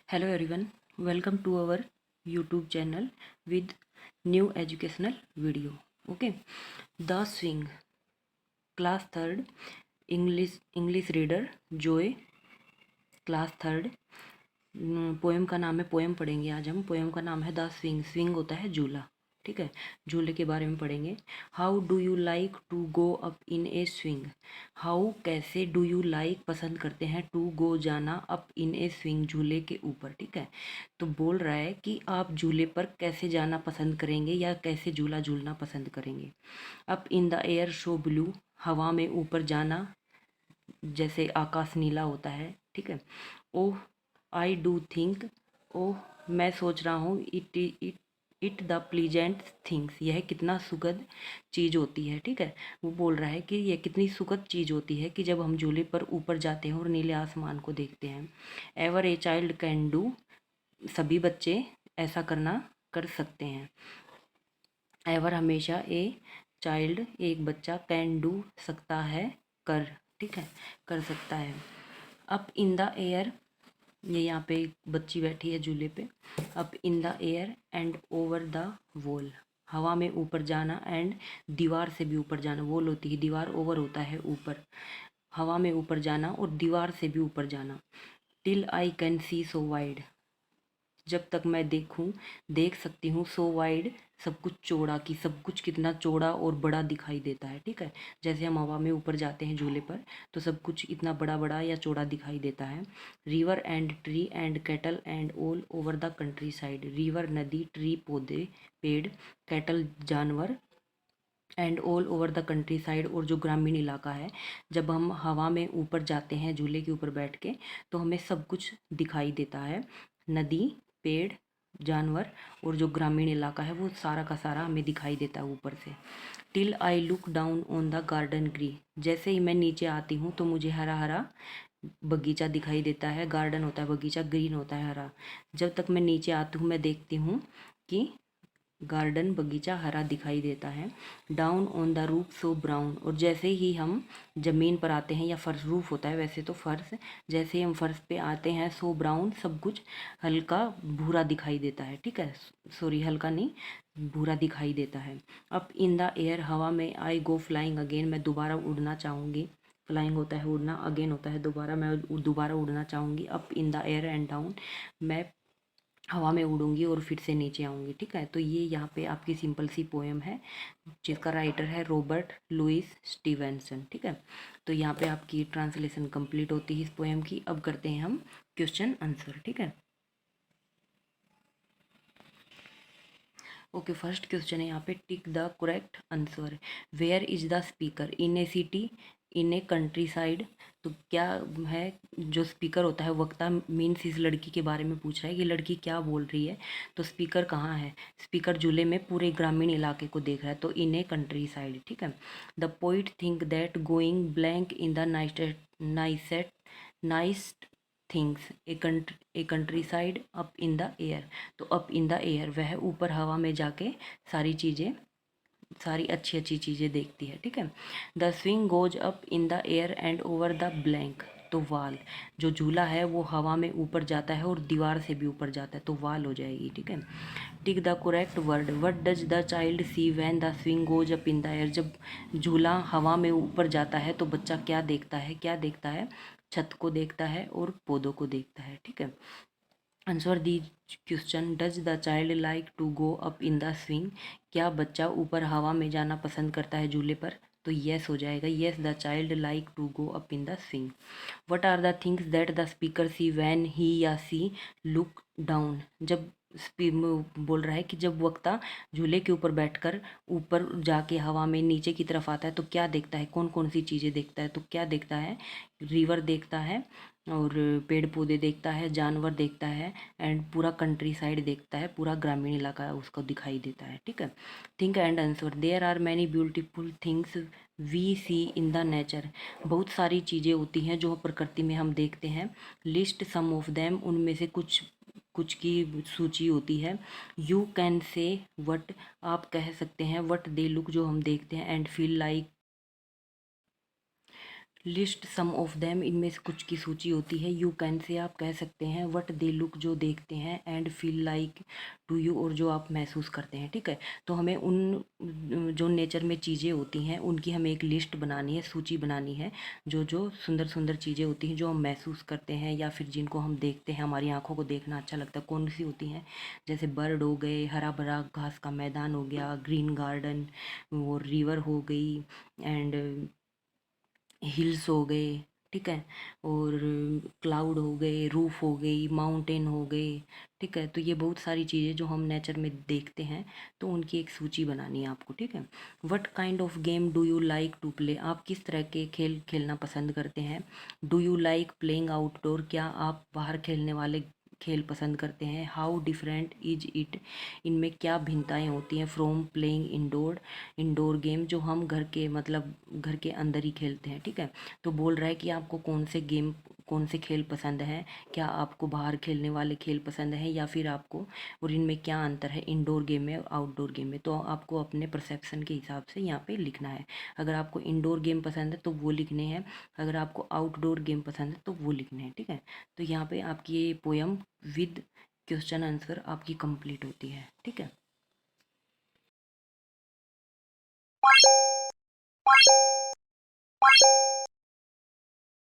Hello everyone, welcome to our YouTube channel with new educational video. Okay, The Swing, class third, English reader Joy, class third. Poem का नाम है, poem पढ़ेंगे आज हम। Poem का नाम है द स्विंग। स्विंग होता है झूला, ठीक है। झूले के बारे में पढ़ेंगे। How do you like to go up in a swing. How कैसे, डू यू लाइक पसंद करते हैं, टू गो जाना, अप इन ए स्विंग झूले के ऊपर, ठीक है। तो बोल रहा है कि आप झूले पर कैसे जाना पसंद करेंगे या कैसे झूला झूलना पसंद करेंगे। Up in the air show blue, हवा में ऊपर जाना जैसे आकाश नीला होता है, ठीक है। ओह आई डू थिंक, ओह मैं सोच रहा हूँ, इट द प्लीजेंट थिंग्स, यह कितना सुखद चीज़ होती है, ठीक है। वो बोल रहा है कि यह कितनी सुखद चीज़ होती है कि जब हम झूले पर ऊपर जाते हैं और नीले आसमान को देखते हैं। Ever a child can do, सभी बच्चे ऐसा कर सकते हैं। एवर हमेशा, ए चाइल्ड एक बच्चा, कैन डू सकता है, ठीक है, कर सकता है। अप इन द एयर, ये यहाँ पे एक बच्ची बैठी है झूले पे। Up in the air and over the wall, हवा में ऊपर जाना, एंड दीवार से भी ऊपर जाना। वॉल होती है दीवार, ओवर होता है ऊपर। हवा में ऊपर जाना और दीवार से भी ऊपर जाना। Till I can see so wide, जब तक मैं देख सकती हूँ, सो वाइड सब कुछ चौड़ा, कि सब कुछ कितना चौड़ा और बड़ा दिखाई देता है, ठीक है। जैसे हम हवा में ऊपर जाते हैं झूले पर तो सब कुछ इतना बड़ा बड़ा या चौड़ा दिखाई देता है। River and tree and cattle and all over the country side, river नदी, ट्री पौधे पेड़, कैटल जानवर, and all over the country side और जो ग्रामीण इलाका है। जब हम हवा में ऊपर जाते हैं झूले के ऊपर बैठ के तो हमें सब कुछ दिखाई देता है, नदी, पेड़, जानवर और जो ग्रामीण इलाका है वो सारा का सारा हमें दिखाई देता है ऊपर से। Till I look down on the garden green, जैसे ही मैं नीचे आती हूँ तो मुझे हरा हरा बगीचा दिखाई देता है। गार्डन होता है बगीचा, ग्रीन होता है हरा। जब तक मैं नीचे आती हूँ मैं देखती हूँ कि गार्डन बगीचा हरा दिखाई देता है। Down on the roof so brown, और जैसे ही हम ज़मीन पर आते हैं, या फर्श, रूफ होता है वैसे तो फर्श, जैसे ही हम फर्श पे आते हैं, सो ब्राउन सब कुछ हल्का भूरा दिखाई देता है, ठीक है। सॉरी, हल्का नहीं, भूरा दिखाई देता है। अप इन द एयर, हवा में, आई गो फ्लाइंग अगेन, मैं दोबारा उड़ना चाहूँगी। फ्लाइंग होता है उड़ना, अगेन होता है दोबारा, मैं दोबारा उड़ना चाहूँगी। Up in the air and down, मैं हवा में उड़ूंगी और फिर से नीचे आऊँगी, ठीक है। तो ये यहाँ पे आपकी सिंपल सी पोएम है जिसका राइटर है रॉबर्ट लुइस स्टीवेंसन, ठीक है। तो यहाँ पे आपकी ट्रांसलेशन कंप्लीट होती है इस पोएम की। अब करते हैं हम क्वेश्चन आंसर, ठीक है। ओके, फर्स्ट क्वेश्चन है यहाँ पे, tick the correct answer. Where is the speaker, in a city, in a countryside. तो क्या है, जो स्पीकर होता है, वक्ता मीन्स इस लड़की के बारे में पूछ रहा है कि लड़की क्या बोल रही है। तो स्पीकर कहाँ है, स्पीकर झूले में पूरे ग्रामीण इलाके को देख रहा है, तो इन ए कंट्री साइड, ठीक है। The poet think that going blank in the nice things, a country side, up in the air. तो अप इन द एयर, वह ऊपर हवा में जाके सारी चीज़ें, सारी अच्छी अच्छी चीज़ें देखती है, ठीक है। The swing goes up in the air and over the blank, तो वाल, जो झूला है वो हवा में ऊपर जाता है और दीवार से भी ऊपर जाता है, तो वाल हो जाएगी, ठीक है। टिक the correct word, what does the child see when the swing goes up in the air. जब झूला हवा में ऊपर जाता है तो बच्चा क्या देखता है, क्या देखता है, छत को देखता है और पौधों को देखता है, ठीक है। Answer the question, does the child like to go up in the swing, क्या बच्चा ऊपर हवा में जाना पसंद करता है झूले पर। तो यस हो जाएगा, yes the child like to go up in the swing. What are the things that the speaker see when he या सी लुक डाउन। जब बोल रहा है कि जब वक्ता झूले के ऊपर बैठकर ऊपर जाके हवा में नीचे की तरफ आता है तो क्या देखता है, कौन कौन सी चीज़ें देखता है। तो क्या देखता है, रिवर देखता है और पेड़ पौधे देखता है, जानवर देखता है, एंड पूरा कंट्री साइड देखता है, पूरा ग्रामीण इलाका उसको दिखाई देता है, ठीक है। Think and answer, there are many beautiful things we see in the nature. बहुत सारी चीज़ें होती हैं जो प्रकृति में हम देखते हैं। लिस्ट सम ऑफ देम, उनमें से कुछ कुछ की सूची होती है। यू कैन से वट, आप कह सकते हैं, वट दे लुक, जो हम देखते हैं, and feel like, list some of them, इनमें से कुछ की सूची होती है। यू कैन से आप कह सकते हैं। वट दे लुक, जो देखते हैं। And feel like to you, और जो आप महसूस करते हैं। ठीक है, तो हमें उन जो नेचर में चीज़ें होती हैं उनकी हमें एक लिस्ट बनानी है, सूची बनानी है। जो जो सुंदर सुंदर चीज़ें होती हैं जो हम महसूस करते हैं या फिर जिनको हम देखते हैं, हमारी आंखों को देखना अच्छा लगता है, कौन सी होती हैं। जैसे बर्ड हो गए, हरा भरा घास का मैदान हो गया, ग्रीन गार्डन, वो रिवर हो गई, एंड हिल्स हो गए। ठीक है, और क्लाउड हो गए, रूफ हो गई, माउंटेन हो गए। ठीक है, तो ये बहुत सारी चीज़ें जो हम नेचर में देखते हैं, तो उनकी एक सूची बनानी है आपको। ठीक है, what kind of game do you like to play, आप किस तरह के खेल खेलना पसंद करते हैं। Do you like playing outdoor, क्या आप बाहर खेलने वाले खेल पसंद करते हैं। हाउ डिफरेंट इज इट, इनमें क्या भिन्नताएं होती हैं। From playing indoor, indoor game जो हम घर के मतलब घर के अंदर ही खेलते हैं। ठीक है, तो बोल रहा है कि आपको कौन से गेम, कौन से खेल पसंद हैं, क्या आपको बाहर खेलने वाले खेल पसंद हैं या फिर आपको, और इनमें क्या अंतर है इंडोर गेम में और आउटडोर गेम में। तो आपको अपने परसेप्शन के हिसाब से यहाँ पे लिखना है। अगर आपको इंडोर गेम पसंद है तो वो लिखने हैं, अगर आपको आउटडोर गेम पसंद है तो वो लिखने हैं। ठीक है, तो यहाँ पे आपकी ये पोयम विद क्वेश्चन आंसर आपकी कंप्लीट होती है। ठीक है।